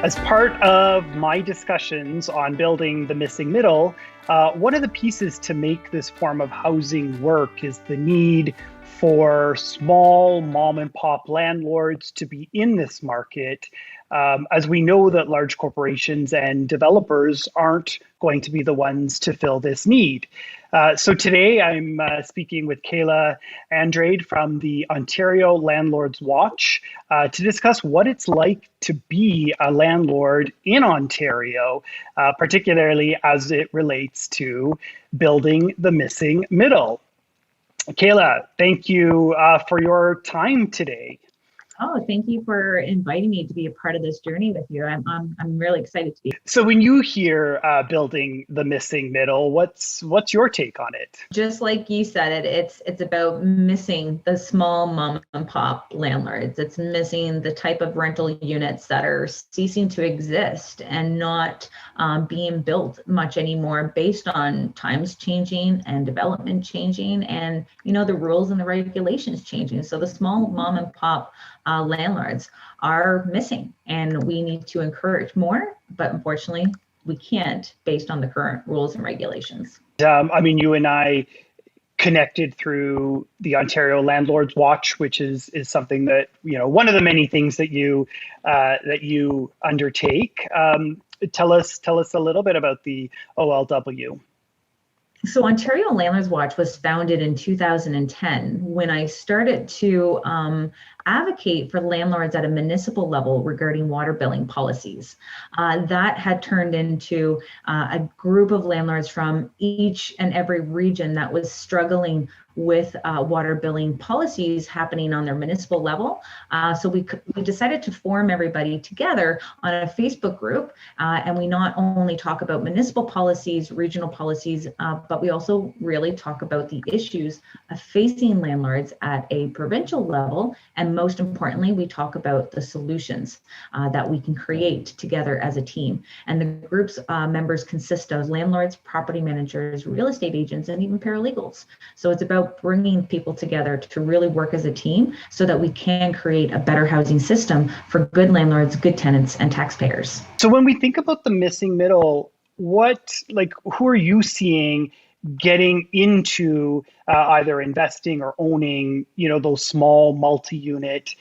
As part of my discussions on building the missing middle, one of the pieces to make this form of housing work is the need for small mom and pop landlords to be in this market, as we know that large corporations and developers aren't going to be the ones to fill this need. So today I'm speaking with Kayla Andrade from the Ontario Landlords Watch to discuss what it's like to be a landlord in Ontario, particularly as it relates to building the missing middle. Kayla, thank you for your time today. Oh, thank you for inviting me to be a part of this journey with you. I'm really excited to be. So when you hear building the missing middle, what's your take on it? Just like you said it's about missing the small mom and pop landlords. It's missing the type of rental units that are ceasing to exist and not being built much anymore based on times changing and development changing and the rules and the regulations changing. So the small mom and pop landlords are missing, and we need to encourage more, but unfortunately we can't based on the current rules and regulations. You and I connected through the Ontario Landlords Watch, which is something that, one of the many things that you undertake. Tell us a little bit about the OLW. So Ontario Landlords Watch was founded in 2010 when I started to advocate for landlords at a municipal level regarding water billing policies. That had turned into a group of landlords from each and every region that was struggling with water billing policies happening on their municipal level. So we decided to form everybody together on a Facebook group, and we not only talk about municipal policies, regional policies, but we also really talk about the issues of facing landlords at a provincial level, and most importantly, we talk about the solutions that we can create together as a team. And the group's members consist of landlords, property managers, real estate agents, and even paralegals. So it's about bringing people together to really work as a team so that we can create a better housing system for good landlords, good tenants, and taxpayers. So when we think about the missing middle, who are you seeing getting into either investing or owning, those small multi-unit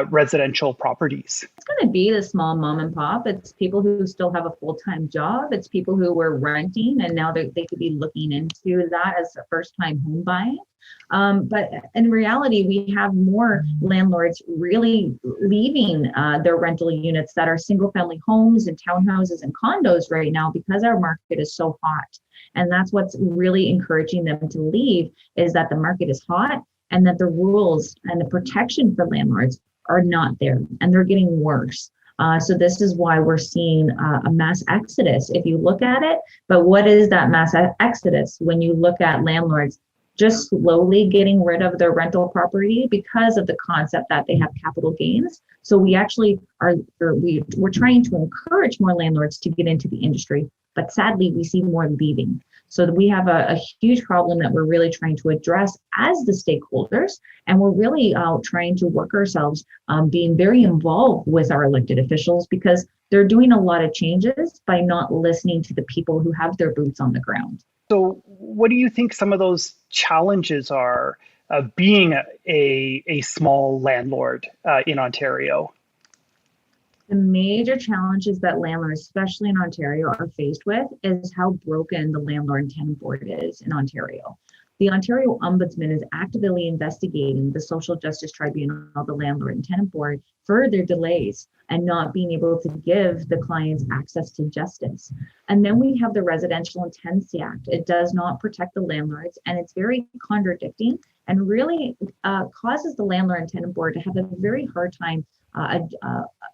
residential properties? It's going to be the small mom and pop. It's people who still have a full-time job. It's people who were renting and now they could be looking into that as a first-time home buying. But in reality, we have more landlords really leaving their rental units that are single-family homes and townhouses and condos right now because our market is so hot. And that's what's really encouraging them to leave, is that the market is hot and that the rules and the protection for landlords are not there, and they're getting worse. So this is why we're seeing a mass exodus, if you look at it. But what is that mass exodus when you look at landlords just slowly getting rid of their rental property because of the concept that they have capital gains? So we actually we're trying to encourage more landlords to get into the industry, but sadly we see more leaving. So we have a huge problem that we're really trying to address as the stakeholders, and we're really trying to work ourselves being very involved with our elected officials, because they're doing a lot of changes by not listening to the people who have their boots on the ground. So what do you think some of those challenges are of being a small landlord in Ontario? The major challenges that landlords, especially in Ontario, are faced with is how broken the landlord and tenant board is in Ontario. The Ontario Ombudsman is actively investigating the Social Justice Tribunal, the Landlord and Tenant Board, for their delays and not being able to give the clients access to justice. And then we have the Residential and Tenancy Act. It does not protect the landlords, and it's very contradicting and really causes the Landlord and Tenant Board to have a very hard time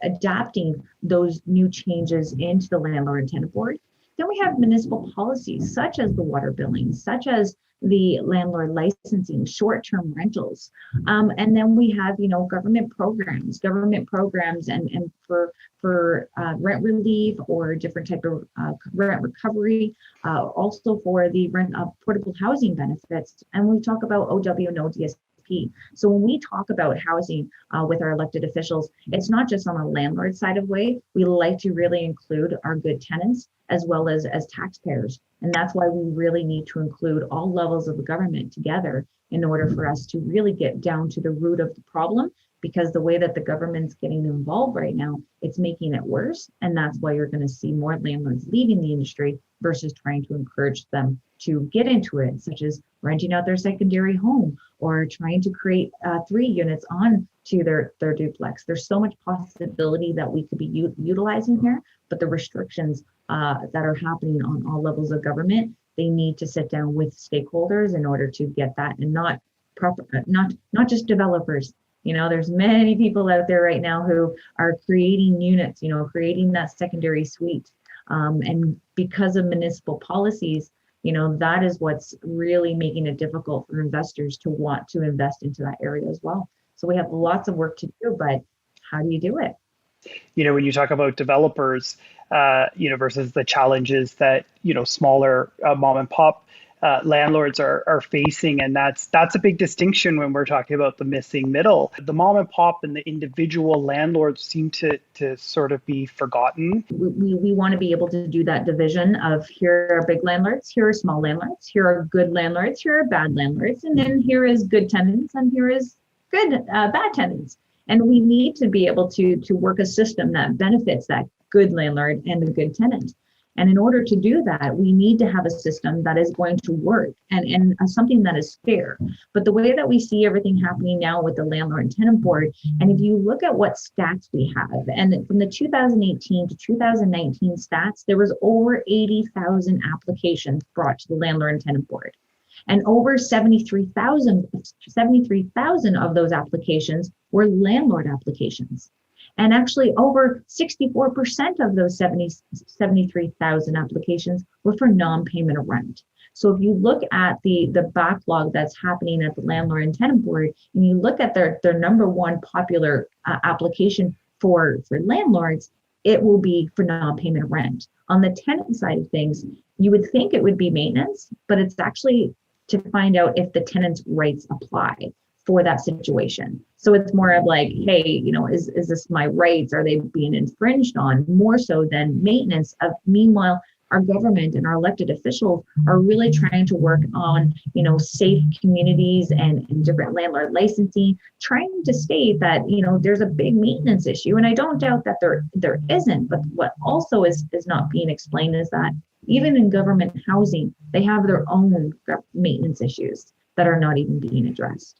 adapting those new changes into the Landlord and Tenant Board. Then we have municipal policies such as the water billing, such as the landlord licensing, short-term rentals. And then we have, government programs and for rent relief or different type of rent recovery, also for the rent portable housing benefits. And we talk about OW and ODS key. So when we talk about housing with our elected officials, it's not just on the landlord side of way. We like to really include our good tenants as well as taxpayers. And that's why we really need to include all levels of the government together in order for us to really get down to the root of the problem, because the way that the government's getting involved right now, it's making it worse. And that's why you're going to see more landlords leaving the industry versus trying to encourage them to get into it, such as renting out their secondary home or trying to create 3 units on to their duplex. There's so much possibility that we could be utilizing here, but the restrictions that are happening on all levels of government, they need to sit down with stakeholders in order to get that, and not just developers. There's many people out there right now who are creating units, creating that secondary suite. And because of municipal policies, that is what's really making it difficult for investors to want to invest into that area as well. So we have lots of work to do, but how do you do it? When you talk about developers, versus the challenges that, smaller mom and pop landlords are facing. And that's a big distinction when we're talking about the missing middle. The mom and pop and the individual landlords seem to sort of be forgotten. We want to be able to do that division of, here are big landlords, here are small landlords, here are good landlords, here are bad landlords, and then here is good tenants, and here is good bad tenants. And we need to be able to work a system that benefits that good landlord and the good tenant. And in order to do that, we need to have a system that is going to work and something that is fair. But the way that we see everything happening now with the Landlord and Tenant Board, and if you look at what stats we have, and from the 2018 to 2019 stats, there was over 80,000 applications brought to the Landlord and Tenant Board. And over 73,000 of those applications were landlord applications. And actually over 64% of those 73,000 applications were for non-payment of rent. So if you look at the backlog that's happening at the Landlord and Tenant Board, and you look at their number one popular application for landlords, it will be for non-payment of rent. On the tenant side of things, you would think it would be maintenance, but it's actually to find out if the tenant's rights apply for that situation. So it's more of like, hey, is this my rights? Are they being infringed on? More so than maintenance of. Meanwhile, our government and our elected officials are really trying to work on, safe communities and different landlord licensing, trying to state that, there's a big maintenance issue. And I don't doubt that there isn't, but what also is not being explained is that even in government housing, they have their own maintenance issues that are not even being addressed.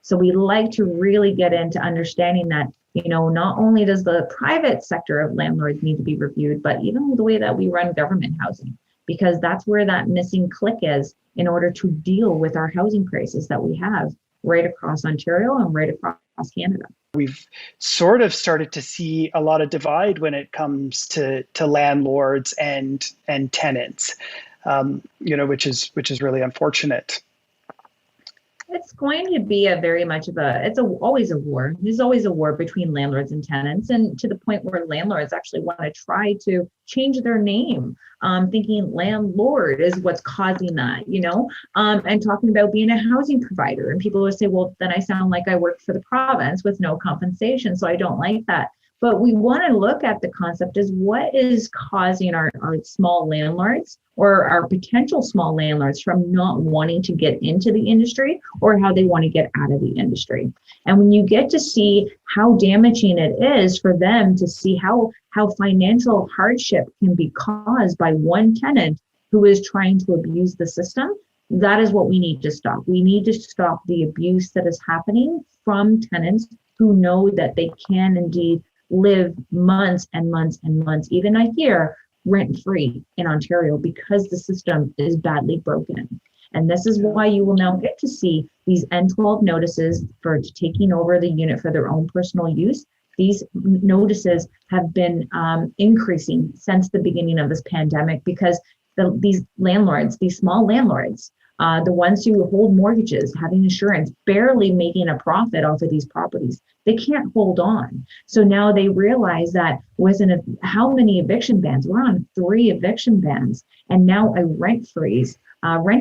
So we like to really get into understanding that, not only does the private sector of landlords need to be reviewed, but even the way that we run government housing, because that's where that missing click is in order to deal with our housing crisis that we have right across Ontario and right across Canada. We've sort of started to see a lot of divide when it comes to landlords and tenants, which is really unfortunate. It's going to be always a war. There's always a war between landlords and tenants, and to the point where landlords actually want to try to change their name, thinking landlord is what's causing that, and talking about being a housing provider. And people will say, well, then I sound like I work for the province with no compensation, so I don't like that. But we want to look at the concept as what is causing our small landlords or our potential small landlords from not wanting to get into the industry, or how they want to get out of the industry. And when you get to see how damaging it is for them to see how financial hardship can be caused by one tenant who is trying to abuse the system, that is what we need to stop. We need to stop the abuse that is happening from tenants who know that they can indeed live months and months and months, even a year, rent-free in Ontario, because the system is badly broken. And this is why you will now get to see these N12 notices for taking over the unit for their own personal use. These notices have been increasing since the beginning of this pandemic, because these landlords, these small landlords, the ones who hold mortgages, having insurance, barely making a profit off of these properties, they can't hold on. So now they realize that how many eviction bans? We're on 3 eviction bans, and now a rent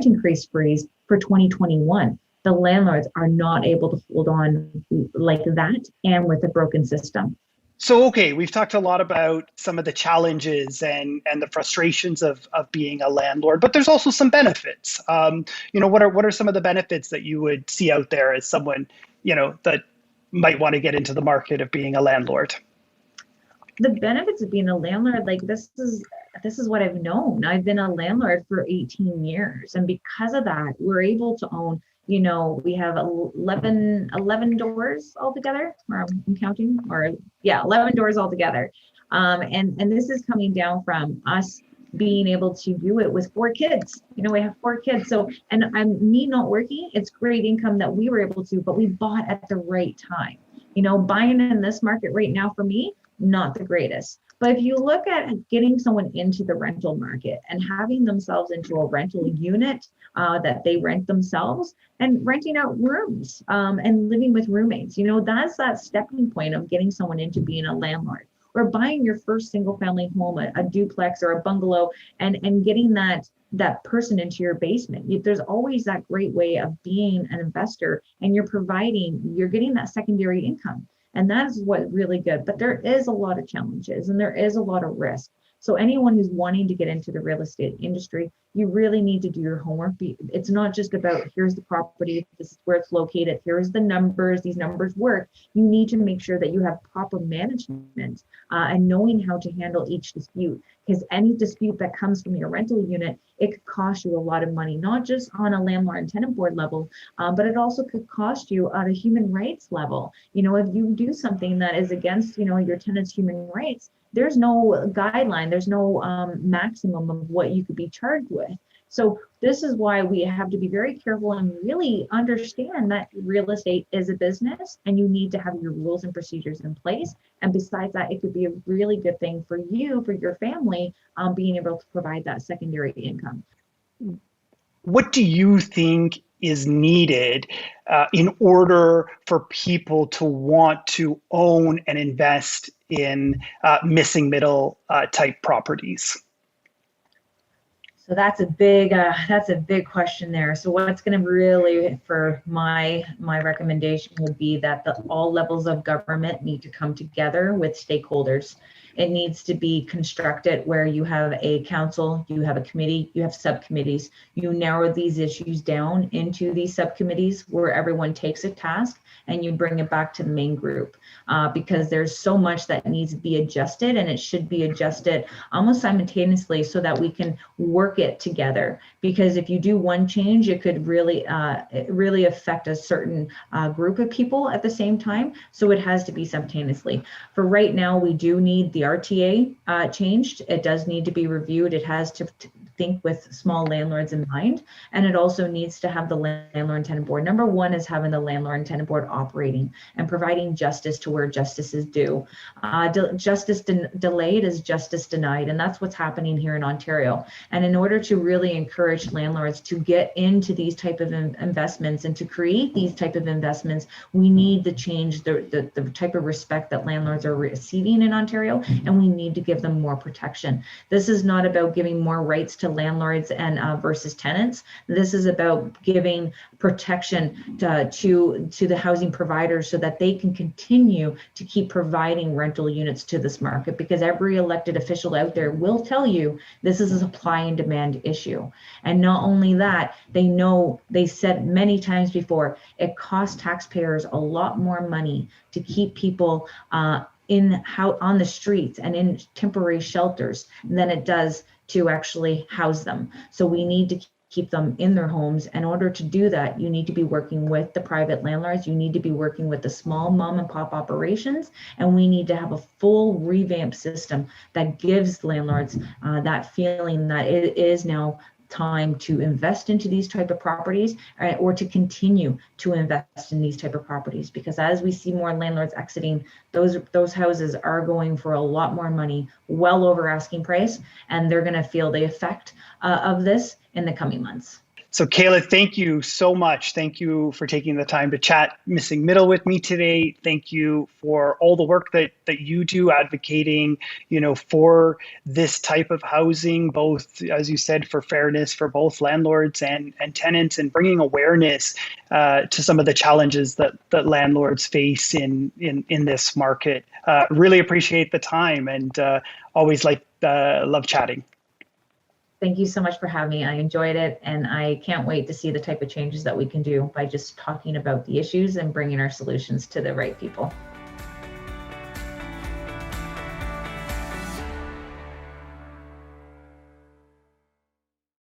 increase freeze for 2021. the landlords are not able to hold on like that and with a broken system. So, okay, we've talked a lot about some of the challenges and the frustrations of being a landlord, but there's also some benefits. What are some of the benefits that you would see out there as someone, that might want to get into the market of being a landlord? The benefits of being a landlord, like this is what I've known. I've been a landlord for 18 years, and because of that, we're able to own, we have 11 doors altogether, or I'm counting, or yeah, 11 doors altogether. And this is coming down from us being able to do it with 4 kids. We have 4 kids. So, and I'm me not working, it's great income that we were able to, but we bought at the right time. Buying in this market right now for me, not the greatest. But if you look at getting someone into the rental market and having themselves into a rental unit that they rent themselves and renting out rooms and living with roommates, that's that stepping point of getting someone into being a landlord, or buying your first single family home, a duplex or a bungalow, and getting that person into your basement. There's always that great way of being an investor, and you're getting that secondary income. And that is what really good. But there is a lot of challenges and there is a lot of risk. So anyone who's wanting to get into the real estate industry, you really need to do your homework. It's not just about here's the property, this is where it's located, here's the numbers, these numbers work. You need to make sure that you have proper management and knowing how to handle each dispute. Because any dispute that comes from your rental unit, it could cost you a lot of money, not just on a landlord and tenant board level, but it also could cost you on a human rights level. If you do something that is against, your tenant's human rights, there's no guideline, there's no maximum of what you could be charged with. So this is why we have to be very careful and really understand that real estate is a business and you need to have your rules and procedures in place. And besides that, it could be a really good thing for you, for your family, being able to provide that secondary income. What do you think is needed in order for people to want to own and invest in missing middle type properties? So that's a big question there. So what's going to really, for my recommendation would be that all levels of government need to come together with stakeholders. It needs to be constructed where you have a council, you have a committee, you have subcommittees. You narrow these issues down into these subcommittees where everyone takes a task and you bring it back to the main group because there's so much that needs to be adjusted, and it should be adjusted almost simultaneously so that we can work it together. Because if you do one change, it could really affect a certain group of people at the same time. So it has to be simultaneously. For right now, we do need the RTA changed. It does need to be reviewed. It has to think with small landlords in mind, and it also needs to have the landlord and tenant board. Number one is having the landlord and tenant board operating and providing justice to where justice is due. Justice delayed is justice denied, and that's what's happening here in Ontario. And in order to really encourage landlords to get into these type of investments and to create these type of investments, we need to change the type of respect that landlords are receiving in Ontario, and we need to give them more protection. This is not about giving more rights to landlords and versus tenants. This is about giving protection to the housing providers so that they can continue to keep providing rental units to this market, because every elected official out there will tell you this is a supply and demand issue. And not only that, they said many times before, it costs taxpayers a lot more money to keep people on the streets and in temporary shelters than it does to actually house them. So we need to keep them in their homes. In order to do that, you need to be working with the private landlords. You need to be working with the small mom and pop operations. And we need to have a full revamped system that gives landlords that feeling that it is now time to invest into these type of properties, or to continue to invest in these type of properties, because as we see more landlords exiting, those houses are going for a lot more money, well over asking price, and they're going to feel the effect of this in the coming months. So Kayla, thank you so much. Thank you for taking the time to chat Missing Middle with me today. Thank you for all the work that you do advocating, for this type of housing, both, as you said, for fairness for both landlords and tenants, and bringing awareness to some of the challenges that landlords face in this market. Really appreciate the time, and always love chatting. Thank you so much for having me. I enjoyed it, and I can't wait to see the type of changes that we can do by just talking about the issues and bringing our solutions to the right people.